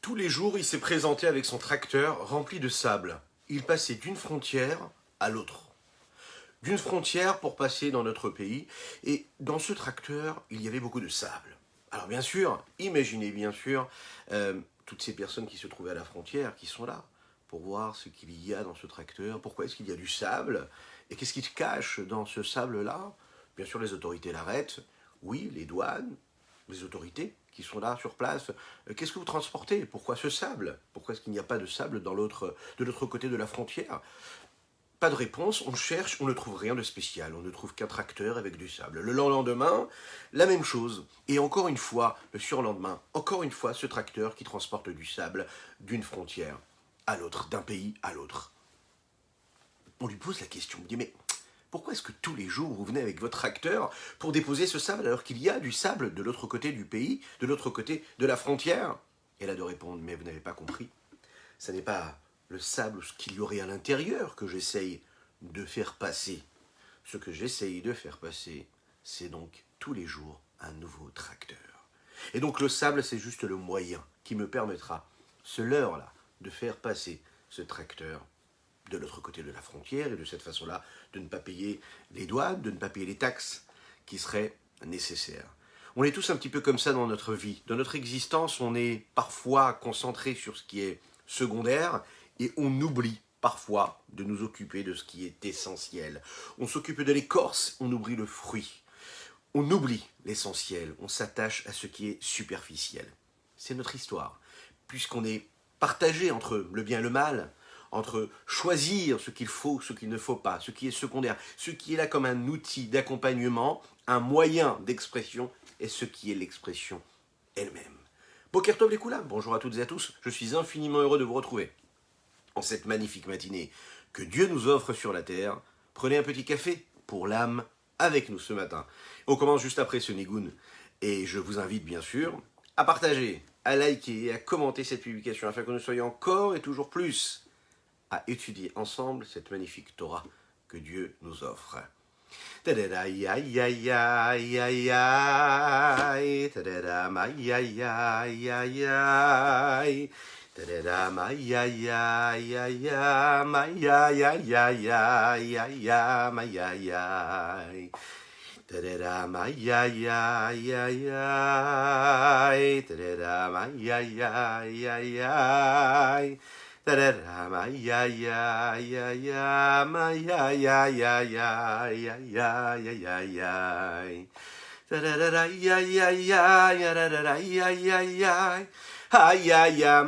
Tous les jours, il s'est présenté avec son tracteur rempli de sable. Il passait d'une frontière à l'autre. D'une frontière pour passer dans notre pays. Et dans ce tracteur, il y avait beaucoup de sable. Alors bien sûr, imaginez bien sûr toutes ces personnes qui se trouvaient à la frontière, qui sont là, pour voir ce qu'il y a dans ce tracteur, pourquoi est-ce qu'il y a du sable, et qu'est-ce qui se cache dans ce sable-là. Bien sûr, les autorités l'arrêtent, oui, les douanes, les autorités qui sont là sur place. Qu'est-ce que vous transportez? Pourquoi ce sable? Pourquoi est-ce qu'il n'y a pas de sable de l'autre côté de la frontière? Pas de réponse, on cherche, on ne trouve rien de spécial, on ne trouve qu'un tracteur avec du sable. Le lendemain, la même chose. Et encore une fois, le surlendemain, encore une fois, ce tracteur qui transporte du sable d'une frontière à l'autre, d'un pays à l'autre. On lui pose la question, on lui dit mais pourquoi est-ce que tous les jours vous venez avec votre tracteur pour déposer ce sable alors qu'il y a du sable de l'autre côté du pays, de l'autre côté de la frontière? Et là de répondre, mais vous n'avez pas compris. Ce n'est pas le sable, ce qu'il y aurait à l'intérieur que j'essaye de faire passer. Ce que j'essaye de faire passer, c'est donc tous les jours un nouveau tracteur. Et donc le sable, c'est juste le moyen qui me permettra, ce leurre-là, de faire passer ce tracteur de l'autre côté de la frontière et de cette façon-là de ne pas payer les douanes, de ne pas payer les taxes qui seraient nécessaires. On est tous un petit peu comme ça dans notre vie. Dans notre existence, on est parfois concentré sur ce qui est secondaire et on oublie parfois de nous occuper de ce qui est essentiel. On s'occupe de l'écorce, on oublie le fruit. On oublie l'essentiel, on s'attache à ce qui est superficiel. C'est notre histoire. Puisqu'on est partagé entre le bien et le mal, entre choisir ce qu'il faut, ce qu'il ne faut pas, ce qui est secondaire, ce qui est là comme un outil d'accompagnement, un moyen d'expression, et ce qui est l'expression elle-même. Boker Tov les Koulam, bonjour à toutes et à tous, je suis infiniment heureux de vous retrouver en cette magnifique matinée que Dieu nous offre sur la terre. Prenez un petit café pour l'âme avec nous ce matin. On commence juste après ce Nigoun, et je vous invite bien sûr à partager, à liker et à commenter cette publication afin que nous soyons encore et toujours plus à étudier ensemble cette magnifique Torah que Dieu nous offre. Ay ay ay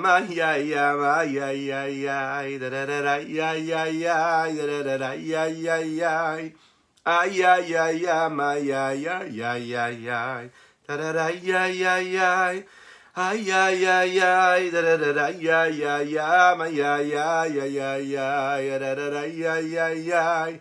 ma ya ya ma ya ya ya da da da da ya ya ya da da da da ya ya ya ay ay ay ya ma ya ya ya ya ya da da da ya ya ya ay ay ay ay da da da da ya ya ya ma ya ya ya ya ya da da da ya ya ya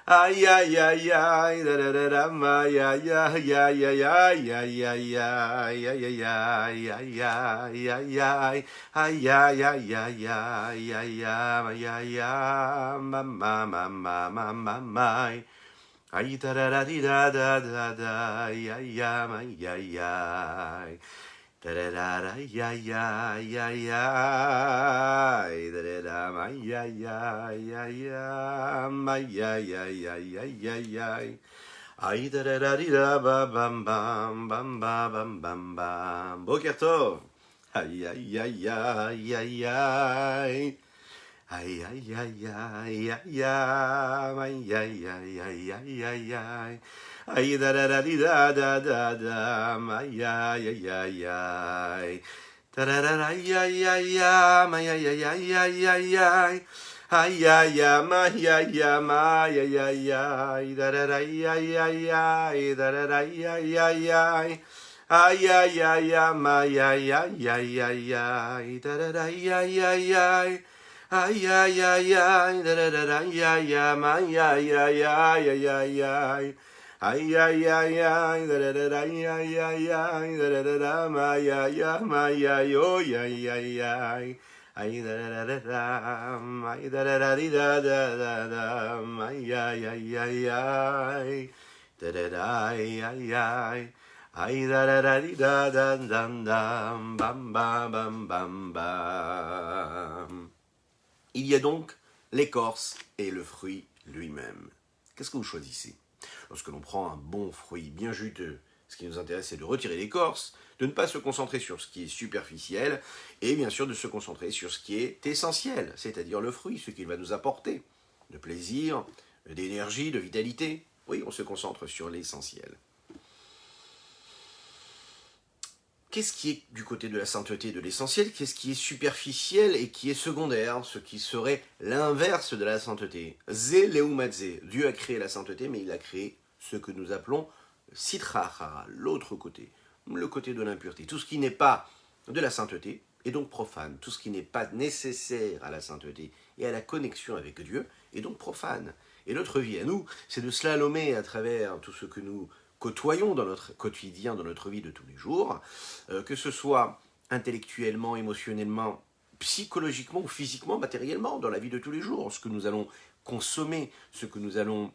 ay ay ay ay da da da da ma ya ya ya ya ya ya ya ya ya ya ya ya ya ya ya ay ya ya ya ya ya ya ma ya ya ma ma ma ma ma ma ma ay da da da di da da da da ya ya ma ya ya da da da da ya ya ya ya da da da ma ya ya ya ya ma ya ya ya ya ya ya ay da da da di da ba bam bam bam ba bam bam bam Boker Tov ay ay ay ay ay ay ay ay ay ay ay ay ay ay ay ay ay ay ay da da da di da da da da ay ay ay ay ay da da da da ay ay ay ay ay ay ay ay ay ay ay ay ma ya ya ma ya ya ya da da da ay ay ay ay da da da ay ay ay ay ay ay ay ma ya ya ya ya ya da da da ay ay ay ay ay ay ay ay da da da da ya ya ma ya ya ya ya ya ya ay ay ay ay da da da da ya ya ya da da da da ma ya ya ma ya yo ya ya ya ay da da da da ay da da da di da da da da ay ay ay ay ay da da da ay ay ay Aïe da da da di da da dam dam bam bam bam bam bam. Il y a donc l'écorce et le fruit lui-même. Qu'est-ce que vous choisissez? Lorsque l'on prend un bon fruit bien juteux, ce qui nous intéresse, c'est de retirer l'écorce, de ne pas se concentrer sur ce qui est superficiel, et bien sûr de se concentrer sur ce qui est essentiel, c'est-à-dire le fruit, ce qu'il va nous apporter, de plaisir, d'énergie, de vitalité. Oui, on se concentre sur l'essentiel. Qu'est-ce qui est du côté de la sainteté, de l'essentiel? Qu'est-ce qui est superficiel et qui est secondaire? Ce qui serait l'inverse de la sainteté. Zé leumadze. Dieu a créé la sainteté, mais il a créé ce que nous appelons sitra achara, l'autre côté, le côté de l'impureté. Tout ce qui n'est pas de la sainteté est donc profane. Tout ce qui n'est pas nécessaire à la sainteté et à la connexion avec Dieu est donc profane. Et notre vie à nous, c'est de slalomer à travers tout ce que nous côtoyons dans notre quotidien, dans notre vie de tous les jours, que ce soit intellectuellement, émotionnellement, psychologiquement ou physiquement, matériellement, dans la vie de tous les jours, ce que nous allons consommer, ce que nous allons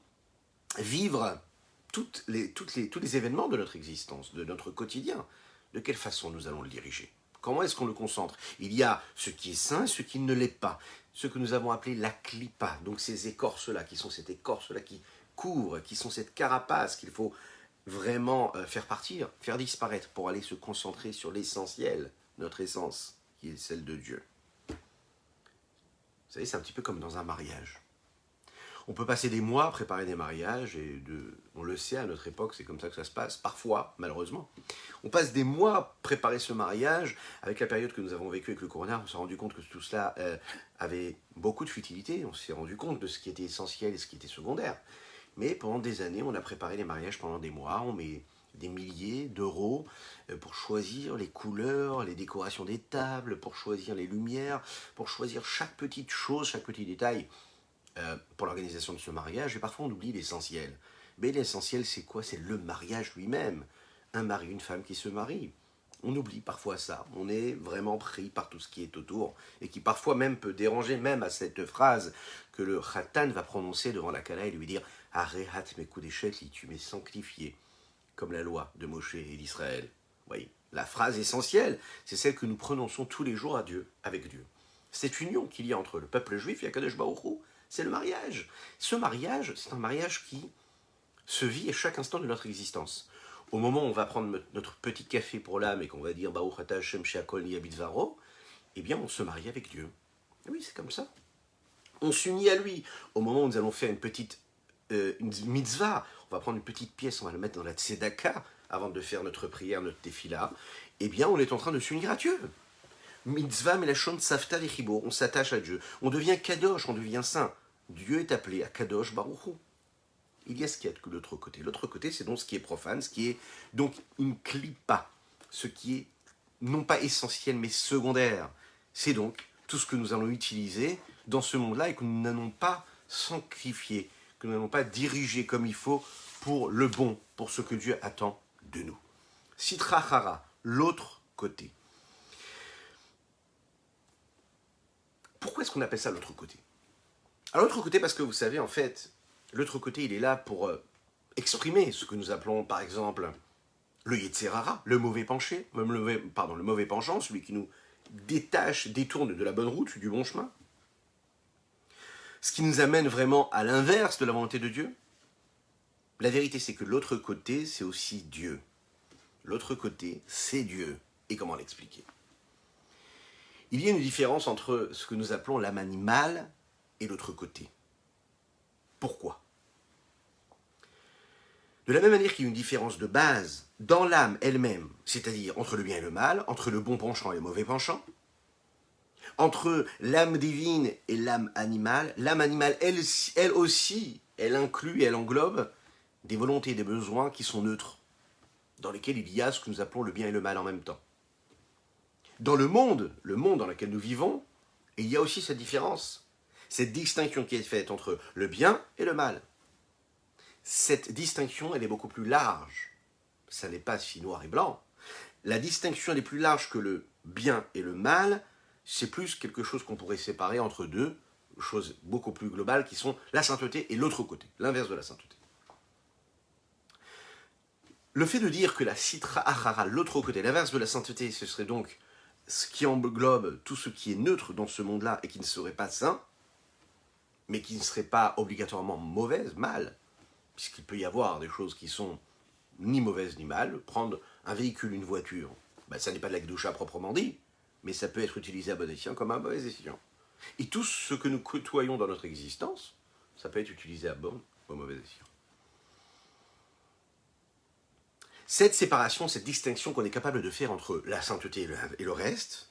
vivre, tous les événements de notre existence, de notre quotidien, de quelle façon nous allons le diriger? Comment est-ce qu'on le concentre? Il y a ce qui est sain et ce qui ne l'est pas. Ce que nous avons appelé la clipa, donc ces écorces-là, qui sont cette écorce-là qui couvre, qui sont cette carapace qu'il faut vraiment faire partir, faire disparaître pour aller se concentrer sur l'essentiel, notre essence, qui est celle de Dieu. Vous savez, c'est un petit peu comme dans un mariage. On peut passer des mois à préparer des mariages, et on le sait, à notre époque, c'est comme ça que ça se passe, parfois, malheureusement. On passe des mois à préparer ce mariage. Avec la période que nous avons vécue avec le corona, on s'est rendu compte que tout cela avait beaucoup de futilité. On s'est rendu compte de ce qui était essentiel et ce qui était secondaire. Mais pendant des années, on a préparé les mariages pendant des mois. On met des milliers d'euros pour choisir les couleurs, les décorations des tables, pour choisir les lumières, pour choisir chaque petite chose, chaque petit détail pour l'organisation de ce mariage. Et parfois, on oublie l'essentiel. Mais l'essentiel, c'est quoi? C'est le mariage lui-même. Un mari, une femme qui se marient. On oublie parfois ça. On est vraiment pris par tout ce qui est autour et qui parfois même peut déranger, même à cette phrase que le khatan va prononcer devant la kala et lui dire « Arehat mekudeshet li, tu m'es sanctifié » comme la loi de Moshe et d'Israël. Oui, la phrase essentielle, c'est celle que nous prononçons tous les jours à Dieu, avec Dieu. Cette union qu'il y a entre le peuple juif et Akadosh Baruch Hu, c'est le mariage. Ce mariage, c'est un mariage qui se vit à chaque instant de notre existence. Au moment où on va prendre notre petit café pour l'âme et qu'on va dire Baruch Ata Hashem She'akol Nihya Bidvaro, eh bien on se marie avec Dieu. Et oui, c'est comme ça. On s'unit à lui. Au moment où nous allons faire une mitzvah, on va prendre une petite pièce, on va la mettre dans la tzedaka avant de faire notre prière, notre tefila, eh bien on est en train de s'unir à Dieu. Mitzvah melachon safta vechibor, on s'attache à Dieu. On devient kadosh, on devient saint. Dieu est appelé à kadosh baruch Hu. Il y a ce qu'il y a de l'autre côté. L'autre côté, c'est donc ce qui est profane, ce qui est donc une clipa, ce qui est non pas essentiel mais secondaire. C'est donc tout ce que nous allons utiliser dans ce monde-là et que nous n'allons pas sanctifier, que nous n'allons pas diriger comme il faut pour le bon, pour ce que Dieu attend de nous. Sitra Hara, l'autre côté. Pourquoi est-ce qu'on appelle ça l'autre côté? Alors l'autre côté, parce que vous savez, en fait, l'autre côté, il est là pour exprimer ce que nous appelons, par exemple, le Yetzerara, le mauvais penché, le mauvais penchant, celui qui nous détourne de la bonne route, du bon chemin. Ce qui nous amène vraiment à l'inverse de la volonté de Dieu. La vérité, c'est que l'autre côté, c'est aussi Dieu. L'autre côté, c'est Dieu. Et comment l'expliquer? Il y a une différence entre ce que nous appelons l'âme animale et l'autre côté. Pourquoi? De la même manière qu'il y a une différence de base dans l'âme elle-même, c'est-à-dire entre le bien et le mal, entre le bon penchant et le mauvais penchant, entre l'âme divine et l'âme animale, elle aussi, elle inclut, elle englobe des volontés et des besoins qui sont neutres, dans lesquels il y a ce que nous appelons le bien et le mal en même temps. Dans le monde dans lequel nous vivons, il y a aussi cette différence, cette distinction qui est faite entre le bien et le mal. Cette distinction, elle est beaucoup plus large. Ça n'est pas si noir et blanc. La distinction, elle est plus large que le bien et le mal. C'est plus quelque chose qu'on pourrait séparer entre deux choses beaucoup plus globales qui sont la sainteté et l'autre côté, l'inverse de la sainteté. Le fait de dire que la Sitra Achara, l'autre côté, l'inverse de la sainteté, ce serait donc ce qui englobe tout ce qui est neutre dans ce monde-là et qui ne serait pas sain, mais qui ne serait pas obligatoirement mauvaise, mal, puisqu'il peut y avoir des choses qui sont ni mauvaises ni mal. Prendre un véhicule, une voiture, ben, ça n'est pas de la Gdoucha proprement dit, mais ça peut être utilisé à bon escient comme à mauvais escient. Et tout ce que nous côtoyons dans notre existence, ça peut être utilisé à bon ou à mauvais escient. Cette séparation, cette distinction qu'on est capable de faire entre la sainteté et le reste,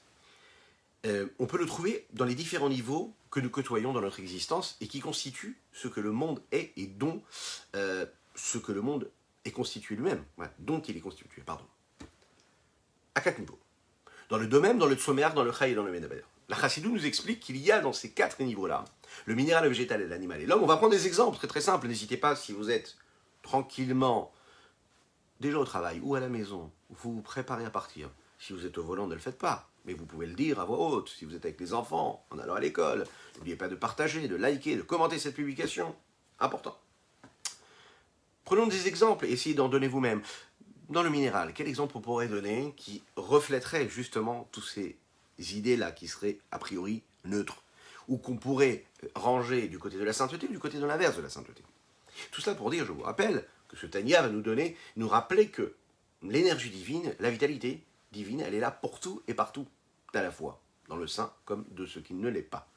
on peut le trouver dans les différents niveaux que nous côtoyons dans notre existence et qui constituent ce que le monde est et dont ce que le monde est constitué lui-même, voilà, dont il est constitué, pardon. À 4 niveaux. Dans le domaine, dans le tsoméar, dans le chai et dans le medaber. La chassidou nous explique qu'il y a dans ces 4 niveaux-là, le minéral, le végétal, et l'animal et l'homme. On va prendre des exemples très très simples. N'hésitez pas, si vous êtes tranquillement déjà au travail ou à la maison, vous vous préparez à partir. Si vous êtes au volant, ne le faites pas. Mais vous pouvez le dire à voix haute. Si vous êtes avec les enfants, en allant à l'école, n'oubliez pas de partager, de liker, de commenter cette publication. Important. Prenons des exemples et essayez d'en donner vous-même. Dans le minéral, quel exemple on pourrait donner qui reflèterait justement toutes ces idées-là qui seraient a priori neutres, ou qu'on pourrait ranger du côté de la sainteté ou du côté de l'inverse de la sainteté. Tout cela pour dire, je vous rappelle, que ce Tanya va nous rappeler que l'énergie divine, la vitalité divine, elle est là pour tout et partout, à la fois, dans le sein comme de ce qui ne l'est pas.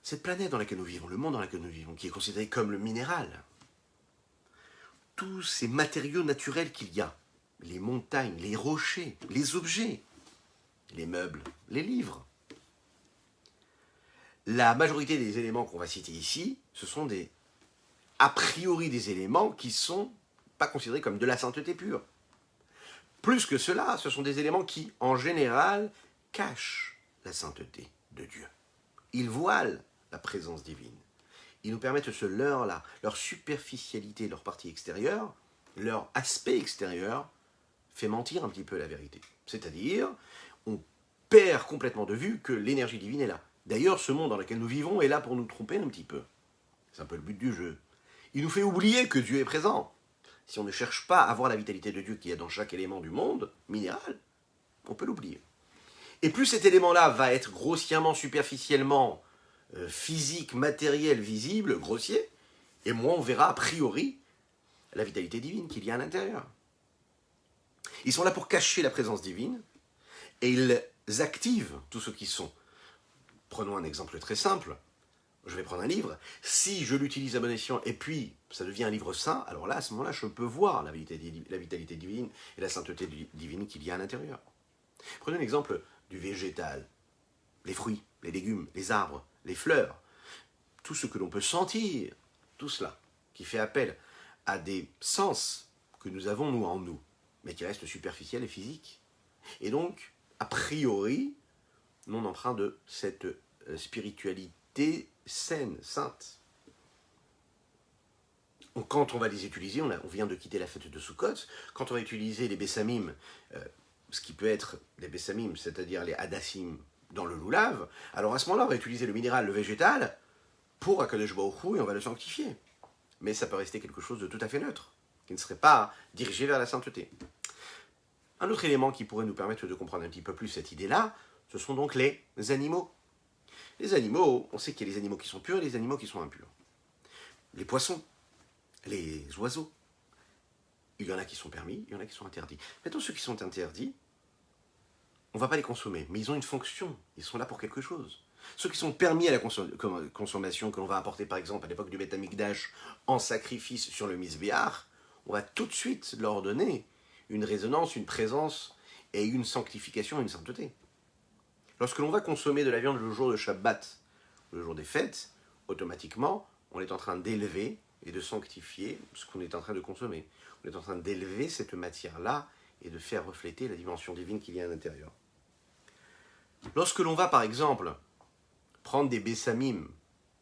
Cette planète dans laquelle nous vivons, le monde dans lequel nous vivons, qui est considéré comme le minéral, tous ces matériaux naturels qu'il y a, les montagnes, les rochers, les objets, les meubles, les livres, la majorité des éléments qu'on va citer ici, ce sont a priori des éléments qui ne sont pas considérés comme de la sainteté pure. Plus que cela, ce sont des éléments qui, en général, cachent la sainteté de Dieu. Ils voilent la présence divine. Ils nous permettent ce leurre-là, leur superficialité, leur partie extérieure, leur aspect extérieur, fait mentir un petit peu la vérité. C'est-à-dire, on perd complètement de vue que l'énergie divine est là. D'ailleurs, ce monde dans lequel nous vivons est là pour nous tromper un petit peu. C'est un peu le but du jeu. Il nous fait oublier que Dieu est présent. Si on ne cherche pas à voir la vitalité de Dieu qu'il y a dans chaque élément du monde minéral, on peut l'oublier. Et plus cet élément-là va être grossièrement, superficiellement, physique, matériel, visible, grossier, et moins on verra a priori la vitalité divine qu'il y a à l'intérieur. Ils sont là pour cacher la présence divine, et ils activent tout ce qui sont. Prenons un exemple très simple. Je vais prendre un livre. Si je l'utilise à bon escient et puis ça devient un livre saint, alors là, à ce moment-là, je peux voir la vitalité divine et la sainteté divine qu'il y a à l'intérieur. Prenons l'exemple du végétal. Les fruits, les légumes, les arbres, les fleurs, tout ce que l'on peut sentir, tout cela qui fait appel à des sens que nous avons, nous, en nous, mais qui restent superficiels et physiques. Et donc, a priori, non empreint de cette spiritualité saine, sainte. Donc, quand on va les utiliser, on vient de quitter la fête de Sukkot, quand on va utiliser les bessamim, ce qui peut être les bessamim, c'est-à-dire les hadassim dans le loulav, alors à ce moment-là, on va utiliser le minéral, le végétal, pour Akadosh Baruch Hu, et on va le sanctifier. Mais ça peut rester quelque chose de tout à fait neutre, qui ne serait pas dirigé vers la sainteté. Un autre élément qui pourrait nous permettre de comprendre un petit peu plus cette idée-là, ce sont donc les animaux. Les animaux, on sait qu'il y a les animaux qui sont purs et les animaux qui sont impurs. Les poissons, les oiseaux, il y en a qui sont permis, il y en a qui sont interdits. Maintenant, ceux qui sont interdits, on ne va pas les consommer, mais ils ont une fonction, ils sont là pour quelque chose. Ceux qui sont permis à la consommation, que l'on va apporter par exemple à l'époque du Beth Amikdash en sacrifice sur le Mizbeach, on va tout de suite leur donner une résonance, une présence et une sanctification, une sainteté. Lorsque l'on va consommer de la viande le jour de Shabbat, le jour des fêtes, automatiquement, on est en train d'élever et de sanctifier ce qu'on est en train de consommer. On est en train d'élever cette matière-là et de faire refléter la dimension divine qu'il y a à l'intérieur. Lorsque l'on va, par exemple, prendre des bessamim,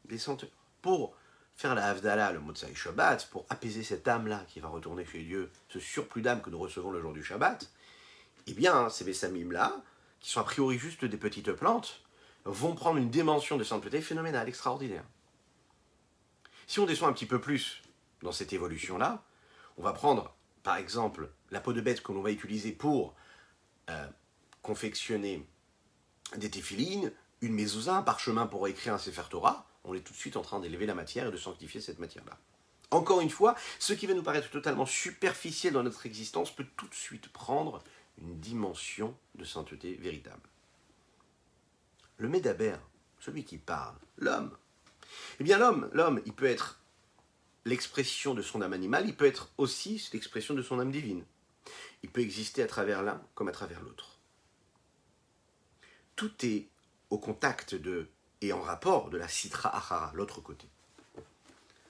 des senteurs, pour faire la Havdalah, le Motzai Shabbat, pour apaiser cette âme-là qui va retourner chez Dieu, ce surplus d'âme que nous recevons le jour du Shabbat, eh bien, ces bessamim-là, qui sont a priori juste des petites plantes, vont prendre une dimension de sainteté phénoménale, extraordinaire. Si on descend un petit peu plus dans cette évolution-là, On va prendre, par exemple, la peau de bête que l'on va utiliser pour confectionner des téphilines, une mezouza, un parchemin pour écrire un Sefer Torah. On est tout de suite en train d'élever la matière et de sanctifier cette matière-là. Encore une fois, ce qui va nous paraître totalement superficiel dans notre existence peut tout de suite prendre une dimension de sainteté véritable. Le Médaber, celui qui parle, l'homme. Eh bien l'homme, il peut être l'expression de son âme animale, il peut être aussi l'expression de son âme divine. Il peut exister à travers l'un comme à travers l'autre. Tout est au contact de et en rapport de la Sitra Achara, l'autre côté.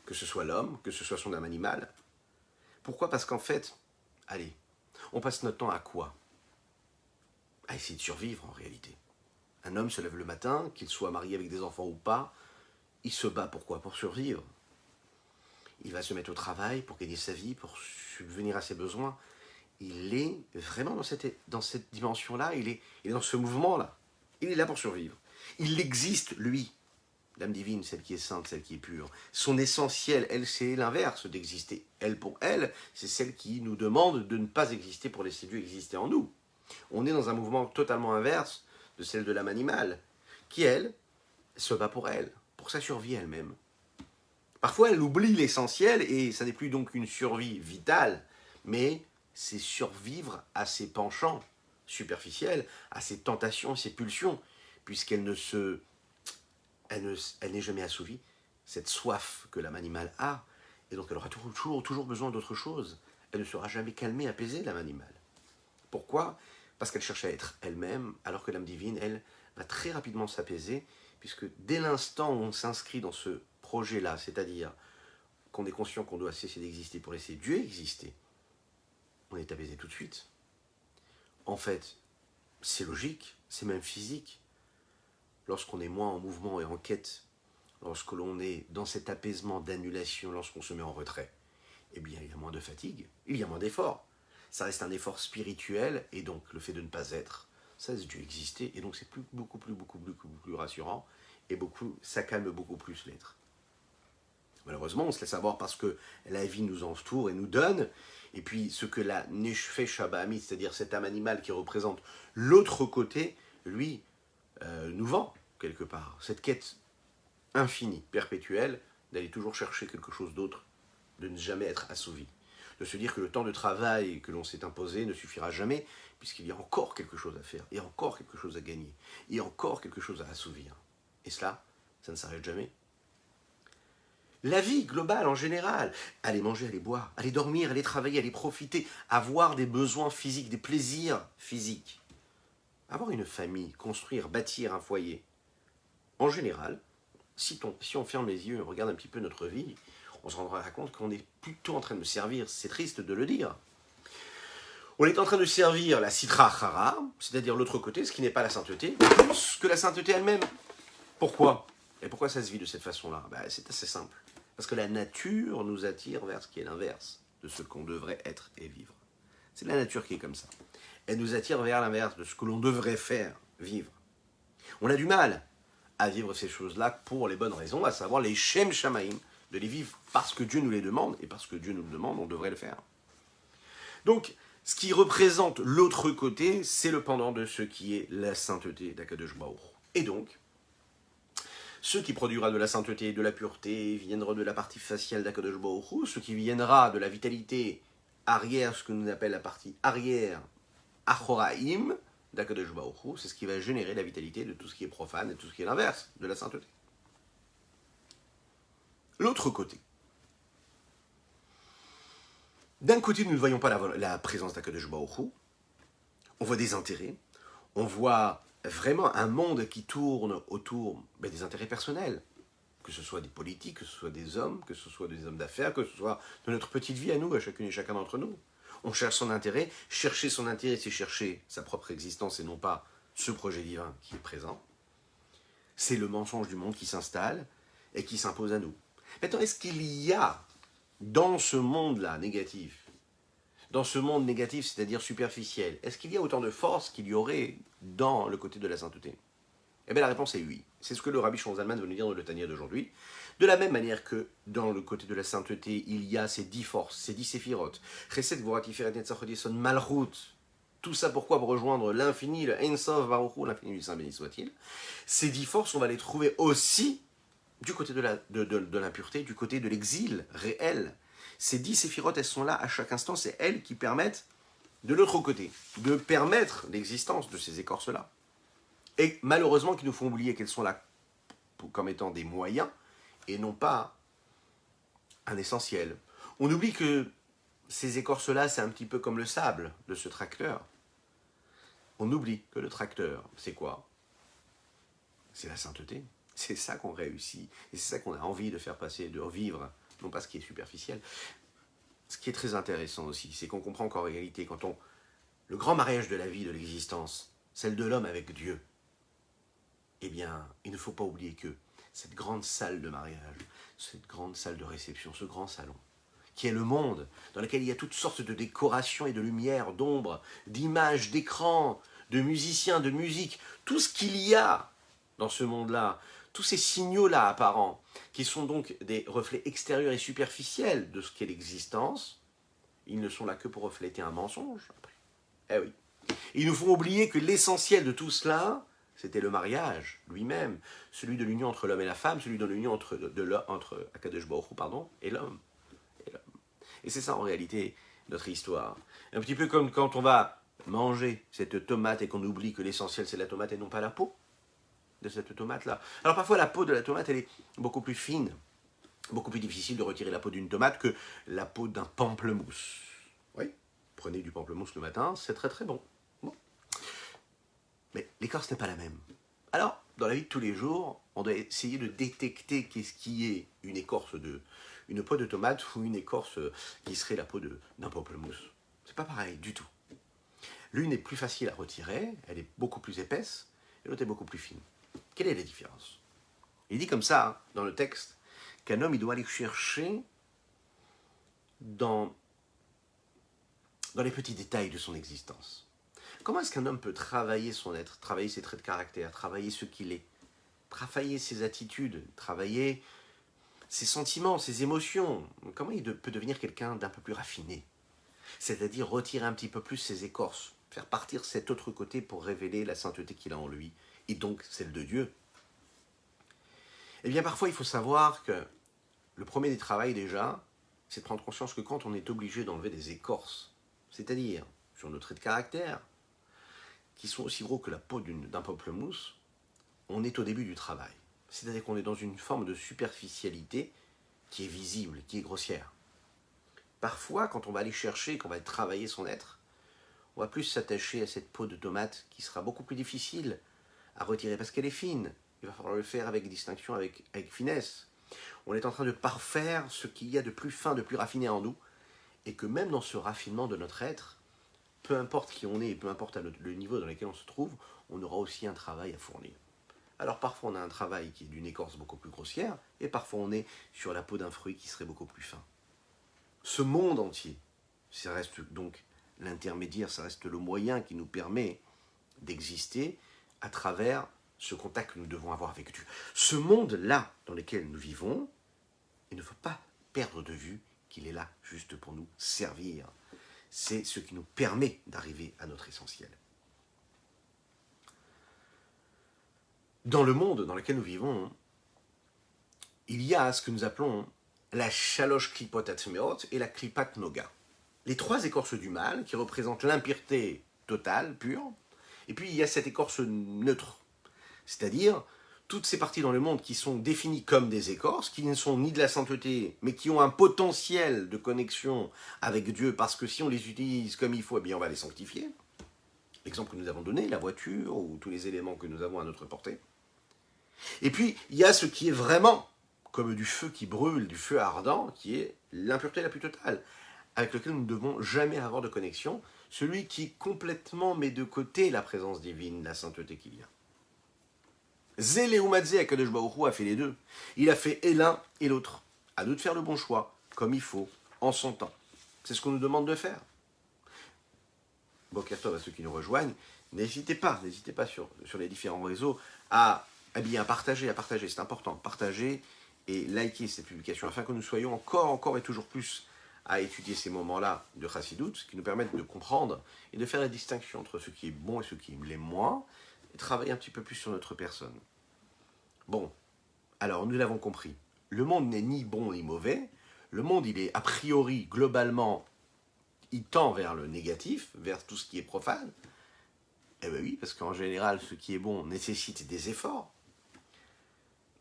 Que ce soit l'homme, que ce soit son âme animale. Pourquoi? Parce qu'en fait, allez, on passe notre temps à quoi? À essayer de survivre en réalité. Un homme se lève le matin, qu'il soit marié avec des enfants ou pas, il se bat pourquoi? Pour survivre. Il va se mettre au travail pour gagner sa vie, pour subvenir à ses besoins. Il est vraiment dans cette dimension-là, il est dans ce mouvement-là. Il est là pour survivre. Il existe, lui, l'âme divine, celle qui est sainte, celle qui est pure. Son essentiel, elle, c'est l'inverse d'exister. Elle, pour elle, c'est celle qui nous demande de ne pas exister pour laisser Dieu exister en nous. On est dans un mouvement totalement inverse de celle de l'âme animale, qui, elle, se bat pour elle, pour sa survie elle-même. Parfois, elle oublie l'essentiel, et ça n'est plus donc une survie vitale, mais c'est survivre à ses penchants superficiels, à ses tentations, ses pulsions, puisqu'elle elle n'est jamais assouvie, cette soif que l'âme animale a, et donc elle aura toujours besoin d'autre chose. Elle ne sera jamais calmée, apaisée, l'âme animale. Pourquoi? Parce qu'elle cherche à être elle-même, alors que l'âme divine, elle, va très rapidement s'apaiser, puisque dès l'instant où on s'inscrit dans ce projet-là, c'est-à-dire qu'on est conscient qu'on doit cesser d'exister pour laisser Dieu exister, on est apaisé tout de suite. En fait, c'est logique, c'est même physique. Lorsqu'on est moins en mouvement et en quête, lorsque l'on est dans cet apaisement d'annulation, lorsqu'on se met en retrait, eh bien il y a moins de fatigue, il y a moins d'effort. Ça reste un effort spirituel, et donc le fait de ne pas être, ça laisse Dieu exister, et donc c'est beaucoup plus rassurant, et ça calme beaucoup plus l'être. Malheureusement, on se laisse avoir parce que la vie nous entoure et nous donne, et puis ce que la Neshfesh Haba'amit, c'est-à-dire cette âme animale qui représente l'autre côté, lui, nous vend quelque part. Cette quête infinie, perpétuelle, d'aller toujours chercher quelque chose d'autre, de ne jamais être assouvi. De se dire que le temps de travail que l'on s'est imposé ne suffira jamais, puisqu'il y a encore quelque chose à faire, et encore quelque chose à gagner, et encore quelque chose à assouvir. Et cela, ça ne s'arrête jamais. La vie globale en général, aller manger, aller boire, aller dormir, aller travailler, aller profiter, avoir des besoins physiques, des plaisirs physiques. Avoir une famille, construire, bâtir un foyer. En général, si on ferme les yeux et on regarde un petit peu notre vie, on se rendra compte qu'on est plutôt en train de servir, c'est triste de le dire. On est en train de servir la Sitra Achara, c'est-à-dire l'autre côté, ce qui n'est pas la sainteté, plus que la sainteté elle-même. Pourquoi? Et pourquoi ça se vit de cette façon-là? C'est assez simple. Parce que la nature nous attire vers ce qui est l'inverse de ce qu'on devrait être et vivre. C'est la nature qui est comme ça. Elle nous attire vers l'inverse de ce que l'on devrait faire, vivre. On a du mal à vivre ces choses-là pour les bonnes raisons, à savoir les Shem Shamaim, de les vivre parce que Dieu nous les demande, et parce que Dieu nous le demande, on devrait le faire. Donc, ce qui représente l'autre côté, c'est le pendant de ce qui est la sainteté d'Akadosh Baruch. Et donc, ce qui produira de la sainteté et de la pureté viendra de la partie faciale d'Akadosh Baruch Hu, ce qui viendra de la vitalité arrière, ce que nous appelle la partie arrière, Achoraim, d'Akadosh Baruch Hu, c'est ce qui va générer la vitalité de tout ce qui est profane et tout ce qui est l'inverse de la sainteté. L'autre côté. D'un côté, nous ne voyons pas la présence d'Akadosh Baruch Hu, on voit des intérêts, on voit vraiment un monde qui tourne autour des intérêts personnels, que ce soit des politiques, que ce soit des hommes, que ce soit des hommes d'affaires, que ce soit de notre petite vie à nous, à chacune et chacun d'entre nous. On cherche son intérêt. Chercher son intérêt, c'est chercher sa propre existence et non pas ce projet divin qui est présent. C'est le mensonge du monde qui s'installe et qui s'impose à nous. Maintenant, est-ce qu'il y a dans ce monde-là négatif, dans ce monde négatif, c'est-à-dire superficiel, est-ce qu'il y a autant de force qu'il y aurait dans le côté de la sainteté? Eh bien la réponse est oui. C'est ce que le Rabbi Shimon Zalman veut nous dire dans le Tanya d'aujourd'hui. De la même manière que dans le côté de la sainteté, il y a ces 10 forces, ces 10 séphirotes. Chesed, Gvura, Tiferet, Netzach, Hod, Yesod, Malchut. Tout ça pourquoi? Pour rejoindre l'infini, le Ein Sof Baruch Hu, l'infini du Saint béni soit-il. Ces 10 forces, on va les trouver aussi du côté de l'impureté, du côté de l'exil réel. Ces 10 séphirotes, elles sont là à chaque instant, c'est elles qui permettent de l'autre côté, de permettre l'existence de ces écorces-là. Et malheureusement, qui nous font oublier qu'elles sont là comme étant des moyens et non pas un essentiel. On oublie que ces écorces-là, c'est un petit peu comme le sable de ce tracteur. On oublie que le tracteur, c'est quoi? C'est la sainteté. C'est ça qu'on réussit. Et c'est ça qu'on a envie de faire passer, de revivre, non pas ce qui est superficiel. Ce qui est très intéressant aussi, c'est qu'on comprend qu'en réalité, quand on... Le grand mariage de la vie, de l'existence, celle de l'homme avec Dieu, eh bien, il ne faut pas oublier que cette grande salle de mariage, cette grande salle de réception, ce grand salon, qui est le monde, dans lequel il y a toutes sortes de décorations et de lumière, d'ombre, d'images, d'écrans, de musiciens, de musique, tout ce qu'il y a dans ce monde-là, tous ces signaux-là apparents, qui sont donc des reflets extérieurs et superficiels de ce qu'est l'existence, ils ne sont là que pour refléter un mensonge. Eh oui. Ils nous font oublier que l'essentiel de tout cela, c'était le mariage lui-même, celui de l'union entre l'homme et la femme, celui de l'union entre Akadosh Baruch Hu, pardon, et l'homme. Et c'est ça en réalité notre histoire. Un petit peu comme quand on va manger cette tomate et qu'on oublie que l'essentiel c'est la tomate et non pas la peau de cette tomate-là. Alors parfois la peau de la tomate elle est beaucoup plus fine, beaucoup plus difficile de retirer la peau d'une tomate que la peau d'un pamplemousse. Oui, prenez du pamplemousse le matin, c'est très très bon. Mais l'écorce n'est pas la même. Alors, dans la vie de tous les jours, on doit essayer de détecter qu'est-ce qui est une écorce une peau de tomate ou une écorce qui serait la peau d'un pamplemousse. C'est pas pareil du tout. L'une est plus facile à retirer, elle est beaucoup plus épaisse, et l'autre est beaucoup plus fine. Quelle est la différence? Il dit comme ça, hein, dans le texte, qu'un homme, il doit aller chercher dans les petits détails de son existence. Comment est-ce qu'un homme peut travailler son être, travailler ses traits de caractère, travailler ce qu'il est, travailler ses attitudes, travailler ses sentiments, ses émotions? Comment il peut devenir quelqu'un d'un peu plus raffiné? C'est-à-dire retirer un petit peu plus ses écorces, faire partir cet autre côté pour révéler la sainteté qu'il a en lui, et donc celle de Dieu. Eh bien parfois il faut savoir que le premier des travaux déjà, c'est de prendre conscience que quand on est obligé d'enlever des écorces, c'est-à-dire sur nos traits de caractère, qui sont aussi gros que la peau d'un pamplemousse, on est au début du travail. C'est-à-dire qu'on est dans une forme de superficialité qui est visible, qui est grossière. Parfois, quand on va aller chercher, qu'on va travailler son être, on va plus s'attacher à cette peau de tomate qui sera beaucoup plus difficile à retirer parce qu'elle est fine. Il va falloir le faire avec distinction, avec finesse. On est en train de parfaire ce qu'il y a de plus fin, de plus raffiné en nous, et que même dans ce raffinement de notre être, peu importe qui on est et peu importe le niveau dans lequel on se trouve, on aura aussi un travail à fournir. Alors parfois on a un travail qui est d'une écorce beaucoup plus grossière, et parfois on est sur la peau d'un fruit qui serait beaucoup plus fin. Ce monde entier, ça reste donc l'intermédiaire, ça reste le moyen qui nous permet d'exister à travers ce contact que nous devons avoir avec Dieu. Ce monde-là dans lequel nous vivons, il ne faut pas perdre de vue qu'il est là juste pour nous servir. C'est ce qui nous permet d'arriver à notre essentiel. Dans le monde dans lequel nous vivons, il y a ce que nous appelons la Shalosh Klipot Atmeot et la Klipat Noga. Les trois écorces du mal qui représentent l'impureté totale, pure, et puis il y a cette écorce neutre, c'est-à-dire toutes ces parties dans le monde qui sont définies comme des écorces, qui ne sont ni de la sainteté, mais qui ont un potentiel de connexion avec Dieu, parce que si on les utilise comme il faut, eh bien on va les sanctifier. L'exemple que nous avons donné, la voiture, ou tous les éléments que nous avons à notre portée. Et puis, il y a ce qui est vraiment comme du feu qui brûle, du feu ardent, qui est l'impureté la plus totale, avec lequel nous ne devons jamais avoir de connexion, celui qui complètement met de côté la présence divine, la sainteté qu'il y a. Zélé ou Matzé, Akadosh Baruch Hu a fait les deux. Il a fait et l'un et l'autre. À nous de faire le bon choix, comme il faut, en son temps. C'est ce qu'on nous demande de faire. Boker Tov à ceux qui nous rejoignent. n'hésitez pas sur les différents réseaux à partager, c'est important, partager et liker cette publication afin que nous soyons encore et toujours plus à étudier ces moments-là de Chassidoute, qui nous permettent de comprendre et de faire la distinction entre ce qui est bon et ce qui l'est moins, et travailler un petit peu plus sur notre personne. Bon, alors nous l'avons compris, le monde n'est ni bon ni mauvais, le monde il est a priori, globalement, il tend vers le négatif, vers tout ce qui est profane. Eh bien oui, parce qu'en général, ce qui est bon nécessite des efforts.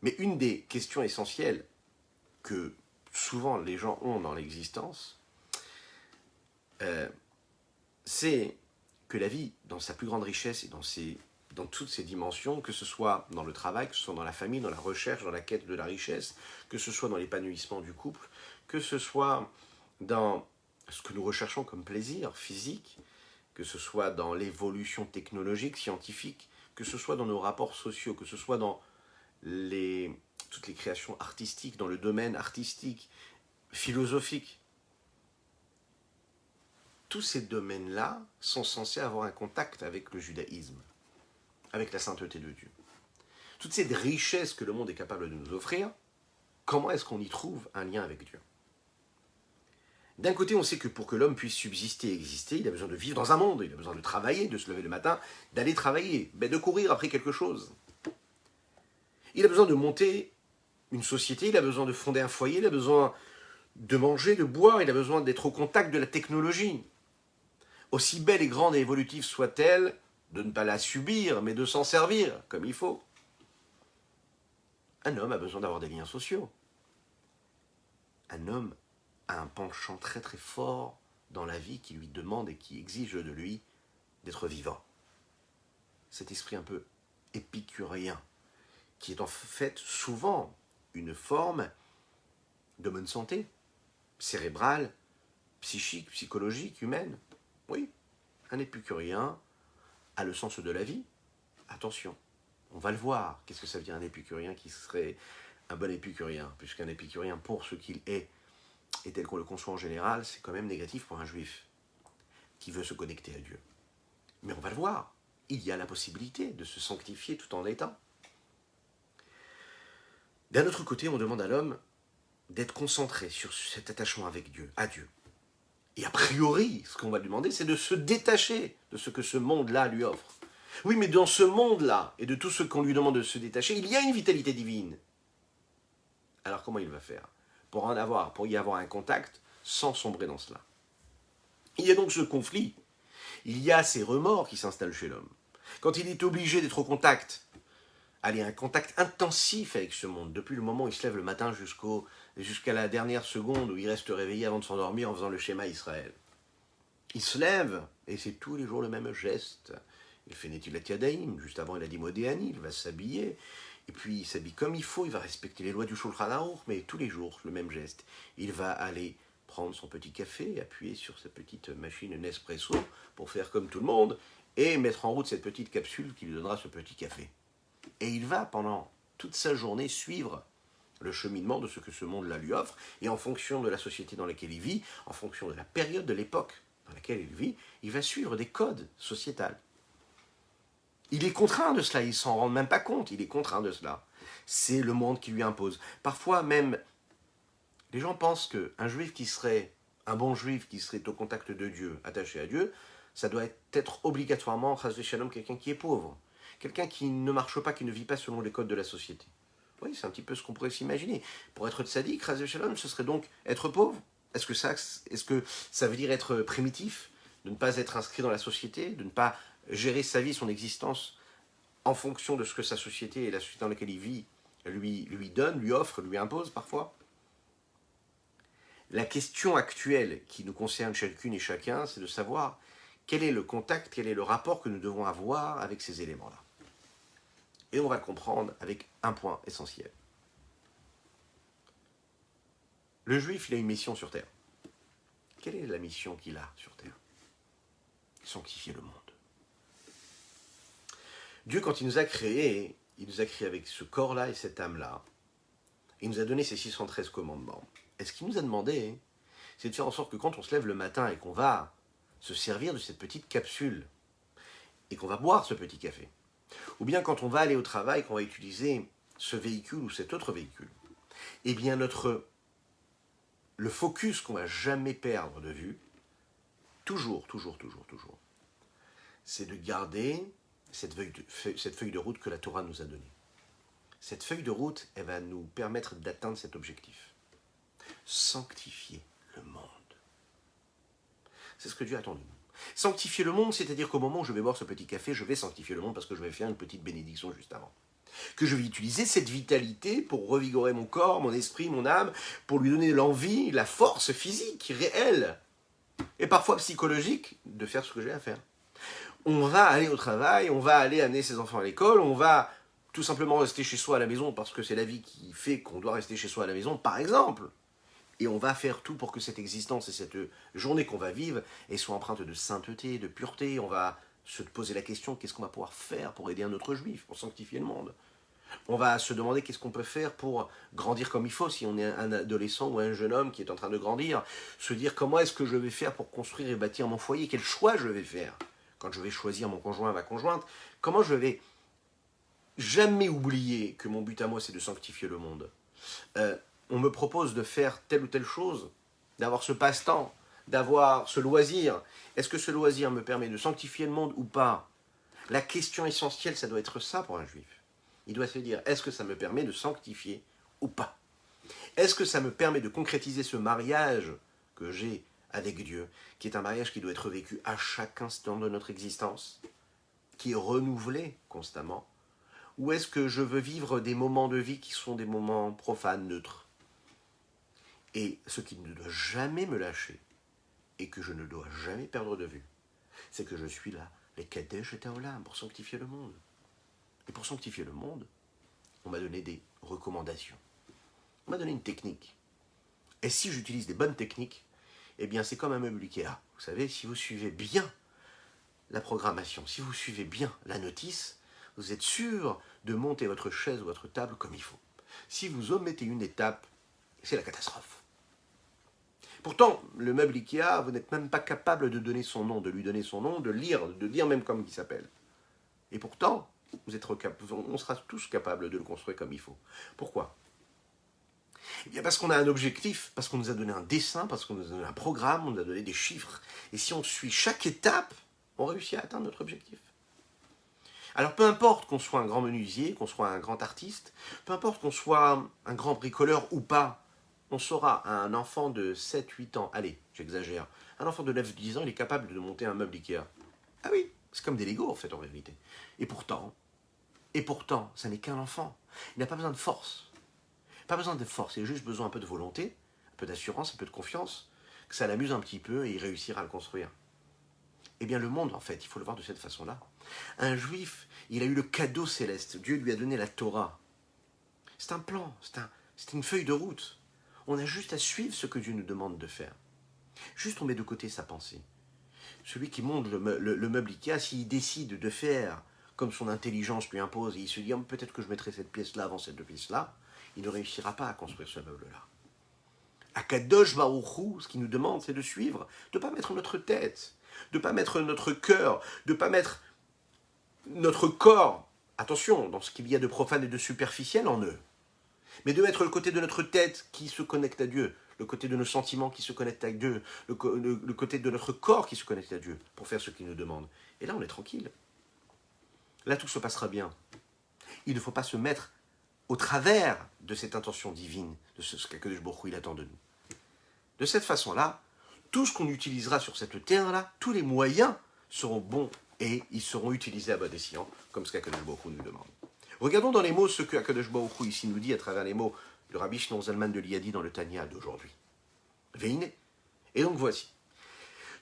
Mais une des questions essentielles que souvent les gens ont dans l'existence, c'est que la vie, dans sa plus grande richesse et dans toutes ses dimensions, que ce soit dans le travail, que ce soit dans la famille, dans la recherche, dans la quête de la richesse, que ce soit dans l'épanouissement du couple, que ce soit dans ce que nous recherchons comme plaisir physique, que ce soit dans l'évolution technologique, scientifique, que ce soit dans nos rapports sociaux, que ce soit dans toutes les créations artistiques, dans le domaine artistique, philosophique. Tous ces domaines-là sont censés avoir un contact avec le judaïsme, avec la sainteté de Dieu. Toute cette richesse que le monde est capable de nous offrir, comment est-ce qu'on y trouve un lien avec Dieu? D'un côté, on sait que pour que l'homme puisse subsister et exister, il a besoin de vivre dans un monde, il a besoin de travailler, de se lever le matin, d'aller travailler, de courir après quelque chose. Il a besoin de monter une société, il a besoin de fonder un foyer, il a besoin de manger, de boire, il a besoin d'être au contact de la technologie. Aussi belle et grande et évolutive soit-elle, de ne pas la subir, mais de s'en servir comme il faut. Un homme a besoin d'avoir des liens sociaux. Un homme a un penchant très très fort dans la vie qui lui demande et qui exige de lui d'être vivant. Cet esprit un peu épicurien, qui est en fait souvent une forme de bonne santé, cérébrale, psychique, psychologique, humaine. Oui, un épicurien a le sens de la vie. Attention, on va le voir. Qu'est-ce que ça veut dire un épicurien qui serait un bon épicurien? Puisqu'un épicurien, pour ce qu'il est, et tel qu'on le conçoit en général, c'est quand même négatif pour un juif qui veut se connecter à Dieu. Mais on va le voir. Il y a la possibilité de se sanctifier tout en l'étant. D'un autre côté, on demande à l'homme d'être concentré sur cet attachement avec Dieu, à Dieu. Et a priori, ce qu'on va lui demander, c'est de se détacher de ce que ce monde-là lui offre. Oui, mais dans ce monde-là, et de tout ce qu'on lui demande de se détacher, il y a une vitalité divine. Alors comment il va faire pour y avoir un contact sans sombrer dans cela? Il y a donc ce conflit. Il y a ces remords qui s'installent chez l'homme. Quand il est obligé d'être au contact, un contact intensif avec ce monde, depuis le moment où il se lève le matin jusqu'à la dernière seconde où il reste réveillé avant de s'endormir en faisant le schéma Israël. Il se lève, et c'est tous les jours le même geste. Il fait Netilat Yadayim, juste avant il a dit Modéani, il va s'habiller, et puis il s'habille comme il faut, il va respecter les lois du Shulchan Aruch, mais tous les jours, le même geste. Il va aller prendre son petit café, appuyer sur sa petite machine Nespresso pour faire comme tout le monde, et mettre en route cette petite capsule qui lui donnera ce petit café. Et il va, pendant toute sa journée, suivre le cheminement de ce que ce monde-là lui offre, et en fonction de la société dans laquelle il vit, en fonction de la période, de l'époque dans laquelle il vit, il va suivre des codes sociétals. Il est contraint de cela, il ne s'en rend même pas compte, il est contraint de cela. C'est le monde qui lui impose. Parfois même, les gens pensent qu'un juif qui serait, un bon juif qui serait au contact de Dieu, attaché à Dieu, ça doit être obligatoirement, chas v'shalom, quelqu'un qui est pauvre. Quelqu'un qui ne marche pas, qui ne vit pas selon les codes de la société. Oui, c'est un petit peu ce qu'on pourrait s'imaginer. Pour être tzaddik, chas v'shalom, ce serait donc être pauvre. Est-ce que ça veut dire être primitif? De ne pas être inscrit dans la société? De ne pas gérer sa vie, son existence, en fonction de ce que sa société et la société dans laquelle il vit lui donne, lui offre, lui impose parfois? La question actuelle qui nous concerne chacune et chacun, c'est de savoir quel est le contact, quel est le rapport que nous devons avoir avec ces éléments-là. Et on va le comprendre avec un point essentiel. Le juif, il a une mission sur Terre. Quelle est la mission qu'il a sur Terre? Sanctifier le monde. Dieu, quand il nous a créés avec ce corps-là et cette âme-là. Il nous a donné ces 613 commandements. Et ce qu'il nous a demandé, c'est de faire en sorte que quand on se lève le matin et qu'on va se servir de cette petite capsule, et qu'on va boire ce petit café, ou bien quand on va aller au travail, qu'on va utiliser ce véhicule ou cet autre véhicule, eh bien le focus qu'on va jamais perdre de vue, toujours, c'est de garder cette feuille de route que la Torah nous a donnée. Cette feuille de route, elle va nous permettre d'atteindre cet objectif. Sanctifier le monde. C'est ce que Dieu attend de nous. Sanctifier le monde, c'est-à-dire qu'au moment où je vais boire ce petit café, je vais sanctifier le monde parce que je vais faire une petite bénédiction juste avant. Que je vais utiliser cette vitalité pour revigorer mon corps, mon esprit, mon âme, pour lui donner l'envie, la force physique, réelle, et parfois psychologique, de faire ce que j'ai à faire. On va aller au travail, on va aller amener ses enfants à l'école, on va tout simplement rester chez soi à la maison parce que c'est la vie qui fait qu'on doit rester chez soi à la maison, par exemple. Et on va faire tout pour que cette existence et cette journée qu'on va vivre soit empreinte de sainteté, de pureté. On va se poser la question, qu'est-ce qu'on va pouvoir faire pour aider un autre juif, pour sanctifier le monde? On va se demander qu'est-ce qu'on peut faire pour grandir comme il faut, si on est un adolescent ou un jeune homme qui est en train de grandir. Se dire comment est-ce que je vais faire pour construire et bâtir mon foyer, quel choix je vais faire quand je vais choisir mon conjoint, ma conjointe, comment je vais jamais oublier que mon but à moi c'est de sanctifier le monde. On me propose de faire telle ou telle chose, d'avoir ce passe-temps, d'avoir ce loisir. Est-ce que ce loisir me permet de sanctifier le monde ou pas? La question essentielle, ça doit être ça pour un juif. Il doit se dire, est-ce que ça me permet de sanctifier ou pas? Est-ce que ça me permet de concrétiser ce mariage que j'ai avec Dieu, qui est un mariage qui doit être vécu à chaque instant de notre existence, qui est renouvelé constamment? Ou est-ce que je veux vivre des moments de vie qui sont des moments profanes, neutres? Et ce qui ne doit jamais me lâcher, et que je ne dois jamais perdre de vue, c'est que je suis là, les Kadesh et Taolam, pour sanctifier le monde. Et pour sanctifier le monde, on m'a donné des recommandations. On m'a donné une technique. Et si j'utilise des bonnes techniques, eh bien c'est comme un meuble Ikea. Vous savez, si vous suivez bien la programmation, si vous suivez bien la notice, vous êtes sûr de monter votre chaise ou votre table comme il faut. Si vous omettez une étape, c'est la catastrophe. Pourtant, le meuble Ikea, vous n'êtes même pas capable de donner son nom, de lui donner son nom, de dire même comme il s'appelle. Et pourtant, on sera tous capables de le construire comme il faut. Pourquoi? Eh bien parce qu'on a un objectif, parce qu'on nous a donné un dessin, parce qu'on nous a donné un programme, on nous a donné des chiffres. Et si on suit chaque étape, on réussit à atteindre notre objectif. Alors peu importe qu'on soit un grand menuisier, qu'on soit un grand artiste, peu importe qu'on soit un grand bricoleur ou pas, on saura à un enfant de 7-8 ans, allez, j'exagère, un enfant de 9-10 ans, il est capable de monter un meuble Ikea. Ah oui, c'est comme des Lego en fait en réalité. Et pourtant, ça n'est qu'un enfant. Il n'a pas besoin de force. Pas besoin de force, il a juste besoin un peu de volonté, un peu d'assurance, un peu de confiance, que ça l'amuse un petit peu et il réussira à le construire. Eh bien le monde, en fait, il faut le voir de cette façon-là. Un juif, il a eu le cadeau céleste. Dieu lui a donné la Torah. C'est un plan, c'est une feuille de route. On a juste à suivre ce que Dieu nous demande de faire. Juste on met de côté sa pensée. Celui qui monte le meuble Ikea, s'il décide de faire comme son intelligence lui impose, et il se dit peut-être que je mettrai cette pièce-là avant cette pièce-là, il ne réussira pas à construire ce meuble-là. Akadosh Baruch Hu, ce qu'il nous demande, c'est de suivre, de ne pas mettre notre tête, de ne pas mettre notre cœur, de ne pas mettre notre corps, attention, dans ce qu'il y a de profane et de superficiel en eux, mais de mettre le côté de notre tête qui se connecte à Dieu, le côté de nos sentiments qui se connectent à Dieu, le côté de notre corps qui se connecte à Dieu, pour faire ce qu'il nous demande. Et là, on est tranquille. Là, tout se passera bien. Il ne faut pas se mettre au travers de cette intention divine, de ce qu'Akadosh Baruch Hu il attend de nous. De cette façon-là, tout ce qu'on utilisera sur cette terre-là, tous les moyens seront bons et ils seront utilisés à bon escient, comme ce qu'Akadosh Baruch Hu nous demande. Regardons dans les mots ce que Akadosh Baruch Hu ici nous dit à travers les mots de Rabbi Shneur Zalman de Liadi dans le Tanya d'aujourd'hui. Veine. Et donc voici.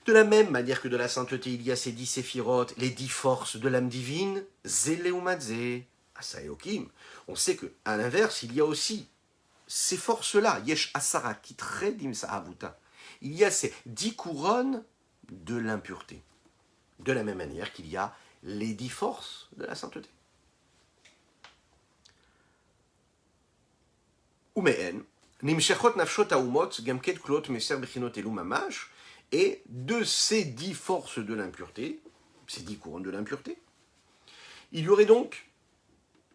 De la même manière que de la sainteté, il y a ces 10 séphirotes, les 10 forces de l'âme divine, Zeleumadze, Asaeokim. On sait qu'à l'inverse, il y a aussi ces forces-là, Yesh Asara, Kitredim Saavuta. Il y a ces 10 couronnes de l'impureté. De la même manière qu'il y a les 10 forces de la sainteté. Umeen, Nimshechot Nafshot Aumot, Gamket Klot Meser Bechinot Elu Mamash, et de ces 10 forces de l'impureté, ces 10 couronnes de l'impureté. Il y aurait donc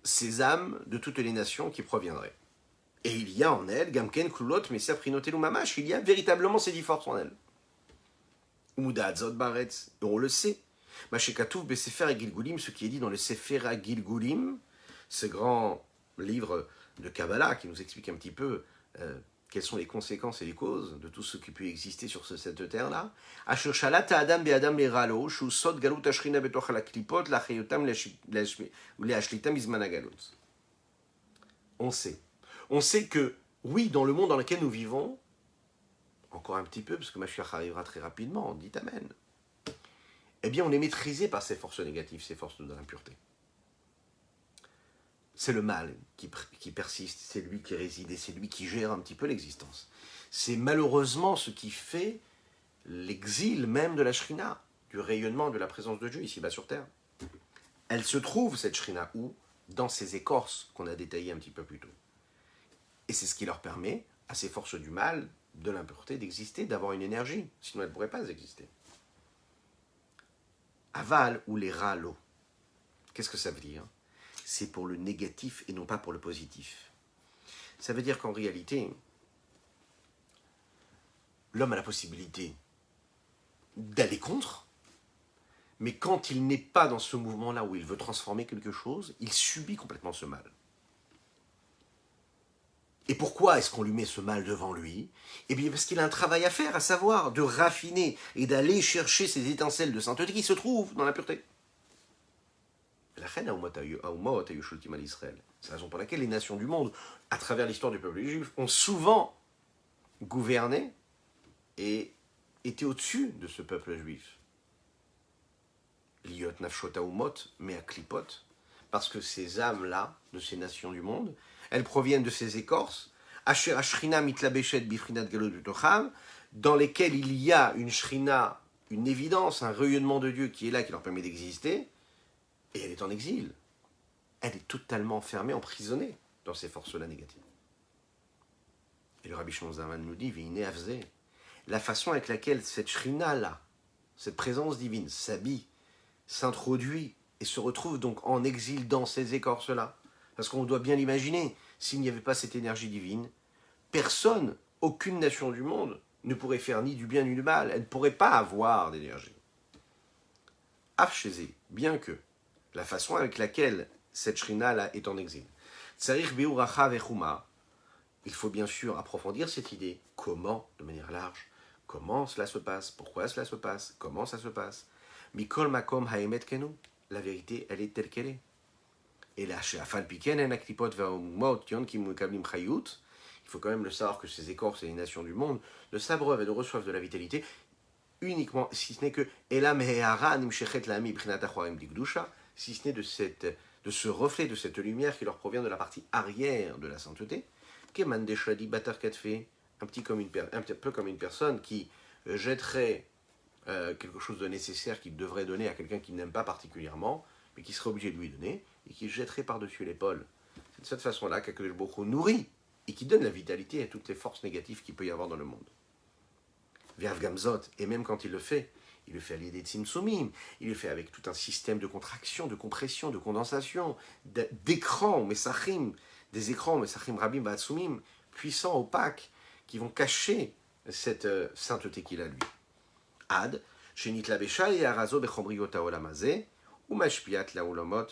ces âmes de toutes les nations qui proviendraient. Et il y a en elle, Gamken, Klulot, Messer, Prinotel ou Mamash, il y a véritablement ces 10 forces en elle. Umuda Zot Baretz, et on le sait. Mashekatouf, Besefer et Gilgulim, ce qui est dit dans le Sefer Gilgulim, ce grand livre de Kabbalah qui nous explique un petit peu quelles sont les conséquences et les causes de tout ce qui peut exister sur cette terre-là. Asher shalata adam be'adam le'ralo, shu sod galut ashrina betoch ha'klipot, lachayotam le'ashlitam izman hagalut. On sait. On sait que, oui, dans le monde dans lequel nous vivons, encore un petit peu, parce que Mashiach arrivera très rapidement, on dit Amen, eh bien on est maîtrisé par ces forces négatives, ces forces de l'impureté. C'est le mal qui persiste, c'est lui qui réside et c'est lui qui gère un petit peu l'existence. C'est malheureusement ce qui fait l'exil même de la Shrina, du rayonnement de la présence de Dieu ici-bas sur terre. Elle se trouve, cette Shrina, où? Dans ces écorces qu'on a détaillées un petit peu plus tôt. Et c'est ce qui leur permet, à ces forces du mal, de l'impureté, d'exister, d'avoir une énergie. Sinon, elles ne pourraient pas exister. Aval ou les ralo. Qu'est-ce que ça veut dire? C'est pour le négatif et non pas pour le positif. Ça veut dire qu'en réalité, l'homme a la possibilité d'aller contre, mais quand il n'est pas dans ce mouvement-là où il veut transformer quelque chose, il subit complètement ce mal. Et pourquoi est-ce qu'on lui met ce mal devant lui? Eh bien parce qu'il a un travail à faire, à savoir de raffiner et d'aller chercher ces étincelles de sainteté qui se trouvent dans la pureté. C'est la raison pour laquelle les nations du monde, à travers l'histoire du peuple juif, ont souvent gouverné et été au-dessus de ce peuple juif. Liot nafshota umot, mais à klipot, parce que ces âmes-là, de ces nations du monde, elles proviennent de ces écorces, asher ashrina mitlabeshet bifrinat galot b'tocham, dans lesquelles il y a une shrina, une évidence, un rayonnement de Dieu qui est là, qui leur permet d'exister, et elle est en exil. Elle est totalement enfermée, emprisonnée dans ces forces-là négatives. Et le Rabbi Shimon Zalman nous dit, Veine Avze, la façon avec laquelle cette shrina-là, cette présence divine, s'habille, s'introduit et se retrouve donc en exil dans ces écorces-là. Parce qu'on doit bien l'imaginer, s'il n'y avait pas cette énergie divine, personne, aucune nation du monde, ne pourrait faire ni du bien ni du mal. Elle ne pourrait pas avoir d'énergie. Afshezé, bien que la façon avec laquelle cette shrina-là est en exil. Tsarich be'uracha vechuma, il faut bien sûr approfondir cette idée. Comment, de manière large, comment cela se passe, pourquoi cela se passe, comment ça se passe. Mikol makom haemet kenu, la vérité, elle est telle qu'elle est. Et là, chez Afal Piken, en aklipot ve'omot yon ki mukablim chayut, il faut quand même le savoir que ces écorces et les nations du monde ne s'abreuvent et ne reçoivent de la vitalité uniquement, si ce n'est que elam he'ara nimshechet la'ami b'chinat achorim digdusha, si ce n'est de ce reflet, de cette lumière qui leur provient de la partie arrière de la sainteté, keman deshadi batar katfe, un petit peu comme une personne qui jetterait quelque chose de nécessaire qu'il devrait donner à quelqu'un qu'il n'aime pas particulièrement, mais qui serait obligé de lui donner, et qui jetterait par-dessus l'épaule. C'est de cette façon-là qu'Akadosh Baruch Hu nourrit, et qui donne la vitalité à toutes les forces négatives qu'il peut y avoir dans le monde. Verv Gamzot, et même quand il le fait à l'idée de Tzimtzumim, il le fait avec tout un système de contraction, de compression, de condensation, d'écrans, mesachim, des écrans, mesachim rabim ba'atsumim, puissants, opaques, qui vont cacher cette sainteté qu'il a lui. Ad, shenit la besha et arazo bechomriot haolamazé, ou mashpiat la olamot,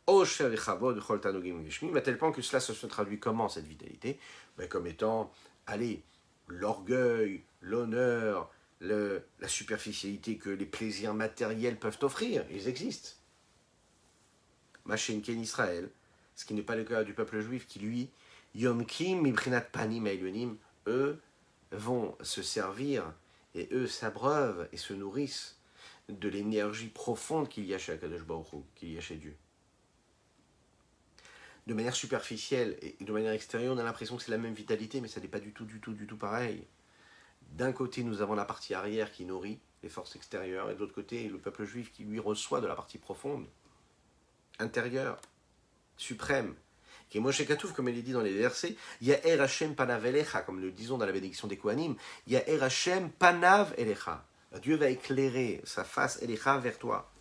osher echavod chol tanogim geshmim, à tel point que cela se traduit comment cette vitalité? Comme étant, allez, l'orgueil, l'honneur, la superficialité que les plaisirs matériels peuvent offrir, ils existent. Machenken Israël, ce qui n'est pas le cas du peuple juif qui lui, Yomkim mibrinat panim eilunim, eux vont se servir et eux s'abreuvent et se nourrissent de l'énergie profonde qu'il y a chez Akadosh Baruch Hu, qu'il y a chez Dieu. De manière superficielle et de manière extérieure, on a l'impression que c'est la même vitalité, mais ça n'est pas du tout pareil. D'un côté, nous avons la partie arrière qui nourrit les forces extérieures, et de l'autre côté, le peuple juif qui lui reçoit de la partie profonde, intérieure, suprême. Qui est Moshe Katouf, comme il est dit dans les versets, Ya'er Hashem panav elecha, comme nous le disons dans la bénédiction des Kohanim, Ya'er Hashem panav elecha. Dieu va éclairer sa face elecha vers toi.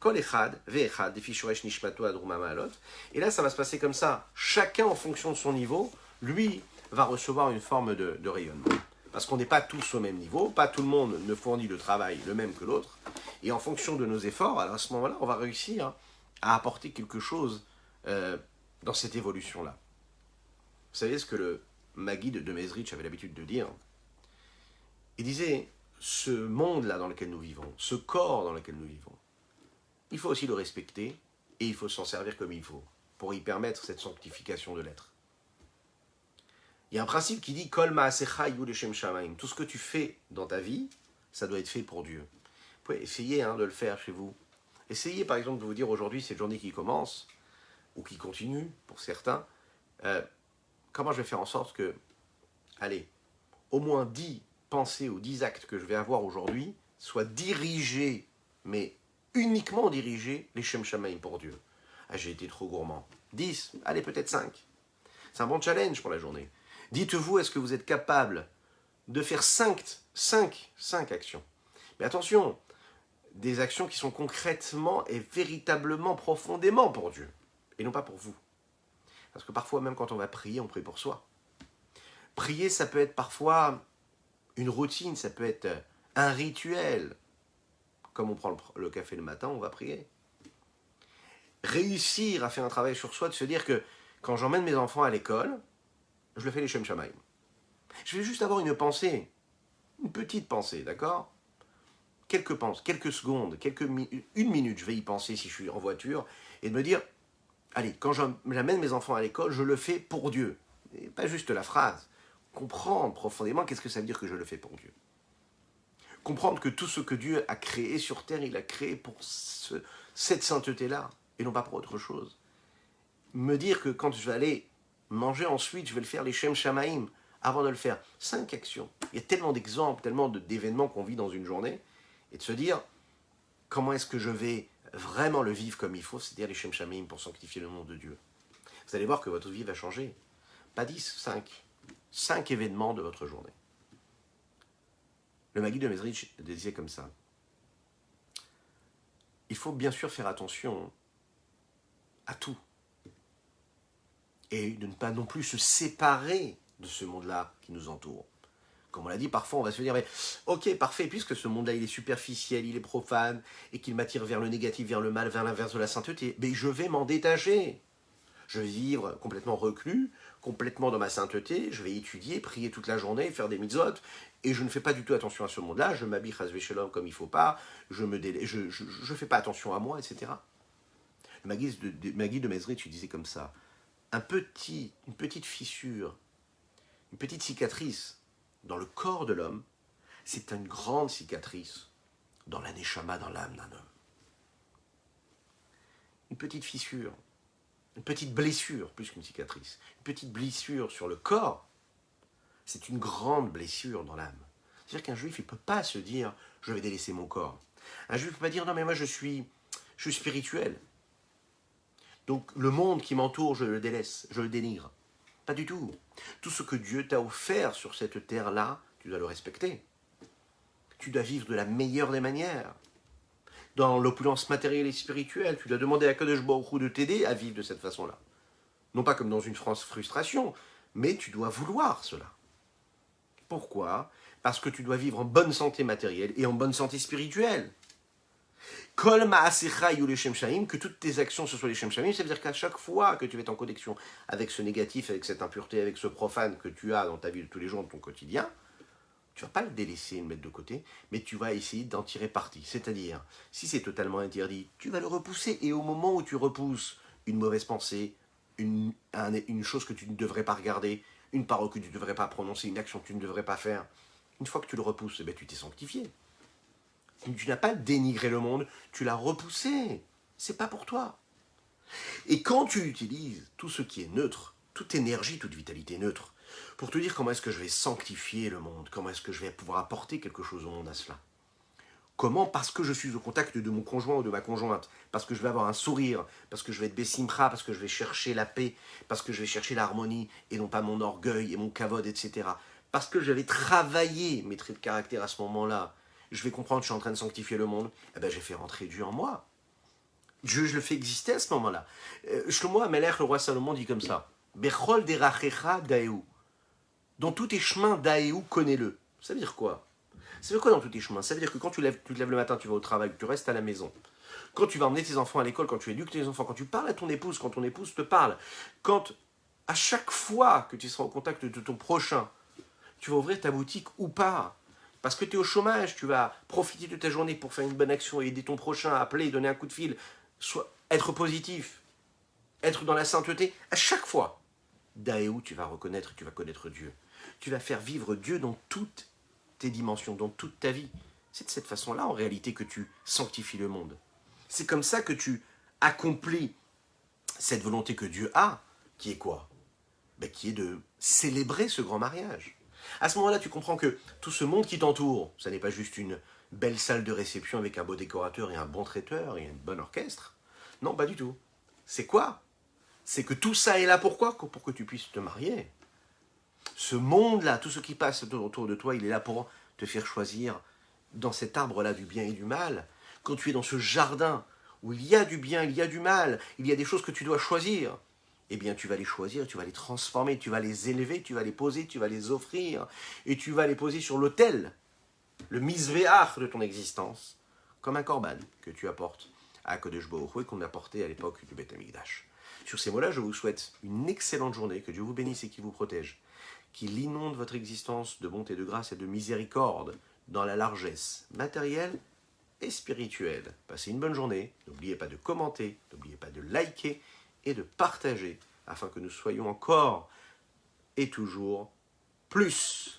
Kol echad ve'echad defi shoresh nishmato adruma ma'alot. Et là, ça va se passer comme ça. Chacun, en fonction de son niveau, lui, va recevoir une forme de rayonnement. Parce qu'on n'est pas tous au même niveau, pas tout le monde ne fournit le travail le même que l'autre. Et en fonction de nos efforts, alors à ce moment-là, on va réussir à apporter quelque chose dans cette évolution-là. Vous savez ce que le Maguide de Mezrich avait l'habitude de dire? Il disait, ce monde-là dans lequel nous vivons, ce corps dans lequel nous vivons, il faut aussi le respecter et il faut s'en servir comme il faut pour y permettre cette sanctification de l'être. Il y a un principe qui dit Kol ma'asecha yu leshem shamayim. Tout ce que tu fais dans ta vie, ça doit être fait pour Dieu. Vous pouvez essayer de le faire chez vous. Essayez par exemple de vous dire aujourd'hui, cette journée qui commence, ou qui continue pour certains, comment je vais faire en sorte que, allez, au moins 10 pensées ou 10 actes que je vais avoir aujourd'hui soient dirigés, mais uniquement dirigés, les Shem Shamaim pour Dieu. Ah, j'ai été trop gourmand. 10, allez, peut-être 5. C'est un bon challenge pour la journée. Dites-vous, est-ce que vous êtes capable de faire 5 actions? Mais attention, des actions qui sont concrètement et véritablement, profondément pour Dieu, et non pas pour vous. Parce que parfois, même quand on va prier, on prie pour soi. Prier, ça peut être parfois une routine, ça peut être un rituel. Comme on prend le café le matin, on va prier. Réussir à faire un travail sur soi, de se dire que quand j'emmène mes enfants à l'école, je le fais les Shem Shamaim. Je vais juste avoir une pensée, une petite pensée, d'accord? Quelques secondes, une minute, je vais y penser si je suis en voiture, et de me dire, allez, quand j'amène mes enfants à l'école, je le fais pour Dieu. Et pas juste la phrase. Comprendre profondément qu'est-ce que ça veut dire que je le fais pour Dieu. Comprendre que tout ce que Dieu a créé sur terre, il a créé pour cette sainteté-là, et non pas pour autre chose. Me dire que quand je vais aller manger ensuite, je vais le faire les Shem Shamaim, avant de le faire. 5 actions. Il y a tellement d'exemples, tellement d'événements qu'on vit dans une journée, et de se dire, comment est-ce que je vais vraiment le vivre comme il faut, c'est-à-dire les Shem Shamaim pour sanctifier le nom de Dieu. Vous allez voir que votre vie va changer. Pas 10, 5. 5 événements de votre journée. Le Maguide de Mezrich disait comme ça. Il faut bien sûr faire attention à tout. Et de ne pas non plus se séparer de ce monde-là qui nous entoure. Comme on l'a dit, parfois on va se dire, mais ok, parfait, puisque ce monde-là il est superficiel, il est profane, et qu'il m'attire vers le négatif, vers le mal, vers l'inverse de la sainteté, mais je vais m'en détacher. Je vais vivre complètement reclus, complètement dans ma sainteté, je vais étudier, prier toute la journée, faire des mitzvot, et je ne fais pas du tout attention à ce monde-là, je m'habille chasvé shalom comme il ne faut pas, je fais pas attention à moi, etc. Le Maguide de Mezrich, tu disais comme ça, une petite fissure, une petite cicatrice dans le corps de l'homme, c'est une grande cicatrice dans la neshama, dans l'âme d'un homme. Une petite fissure, une petite blessure, plus qu'une cicatrice, une petite blessure sur le corps, c'est une grande blessure dans l'âme. C'est-à-dire qu'un juif, il ne peut pas se dire « je vais délaisser mon corps ». Un juif ne peut pas dire « non mais moi je suis spirituel ». Donc le monde qui m'entoure, je le délaisse, je le dénigre. Pas du tout. Tout ce que Dieu t'a offert sur cette terre-là, tu dois le respecter. Tu dois vivre de la meilleure des manières. Dans l'opulence matérielle et spirituelle, tu dois demander à Kadosh Baruch Hu de t'aider à vivre de cette façon-là. Non pas comme dans une frustration, mais tu dois vouloir cela. Pourquoi? Parce que tu dois vivre en bonne santé matérielle et en bonne santé spirituelle. Kol ma'asecha yu leshem shamaim, que toutes tes actions ce soit les Shem Shamaim, ça veut dire qu'à chaque fois que tu es en connexion avec ce négatif, avec cette impureté, avec ce profane que tu as dans ta vie de tous les jours, de ton quotidien, tu ne vas pas le délaisser et le mettre de côté, mais tu vas essayer d'en tirer parti. C'est-à-dire, si c'est totalement interdit, tu vas le repousser, et au moment où tu repousses une mauvaise pensée, une chose que tu ne devrais pas regarder, une parole que tu ne devrais pas prononcer, une action que tu ne devrais pas faire, une fois que tu le repousses, eh bien, tu t'es sanctifié. Tu n'as pas dénigré le monde, tu l'as repoussé. C'est pas pour toi. Et quand tu utilises tout ce qui est neutre, toute énergie, toute vitalité neutre, pour te dire comment est-ce que je vais sanctifier le monde, comment est-ce que je vais pouvoir apporter quelque chose au monde à cela. Comment? Parce que je suis au contact de mon conjoint ou de ma conjointe, parce que je vais avoir un sourire, parce que je vais être bessimcha, parce que je vais chercher la paix, parce que je vais chercher l'harmonie, et non pas mon orgueil et mon kavod, etc. Parce que je vais travailler mes traits de caractère à ce moment-là, je vais comprendre que je suis en train de sanctifier le monde, eh bien, j'ai fait rentrer Dieu en moi. Dieu, je le fais exister à ce moment-là. Shlomo Amelech, le roi Salomon, dit comme ça. Bechol derachecha daeu. Dans tous tes chemins, daeu, connais-le. Ça veut dire quoi? Ça veut dire quoi dans tous tes chemins? Ça veut dire que quand tu te lèves le matin, tu vas au travail, tu restes à la maison. Quand tu vas emmener tes enfants à l'école, quand tu éduques tes enfants, quand tu parles à ton épouse, quand ton épouse te parle, quand à chaque fois que tu seras au contact de ton prochain, tu vas ouvrir ta boutique ou pas. Parce que tu es au chômage, tu vas profiter de ta journée pour faire une bonne action, aider ton prochain, appeler, donner un coup de fil, être positif, être dans la sainteté, à chaque fois. Daéou, tu vas reconnaître, tu vas connaître Dieu. Tu vas faire vivre Dieu dans toutes tes dimensions, dans toute ta vie. C'est de cette façon-là, en réalité, que tu sanctifies le monde. C'est comme ça que tu accomplis cette volonté que Dieu a, qui est quoi? Ben, qui est de célébrer ce grand mariage. À ce moment-là, tu comprends que tout ce monde qui t'entoure, ça n'est pas juste une belle salle de réception avec un beau décorateur et un bon traiteur et un bon orchestre. Non, pas du tout. C'est quoi? C'est que tout ça est là pourquoi? Pour que tu puisses te marier. Ce monde-là, tout ce qui passe autour de toi, il est là pour te faire choisir dans cet arbre-là du bien et du mal. Quand tu es dans ce jardin où il y a du bien, il y a du mal, il y a des choses que tu dois choisir, eh bien tu vas les choisir, tu vas les transformer, tu vas les élever, tu vas les poser, tu vas les offrir, et tu vas les poser sur l'autel, le misvéach de ton existence, comme un korban que tu apportes à Kodesh Baruch Hu et qu'on apportait à l'époque du Beth Amikdash. Sur ces mots-là, je vous souhaite une excellente journée, que Dieu vous bénisse et qu'il vous protège, qu'il inonde votre existence de bonté, de grâce et de miséricorde dans la largesse matérielle et spirituelle. Passez une bonne journée, n'oubliez pas de commenter, n'oubliez pas de liker et de partager afin que nous soyons encore et toujours plus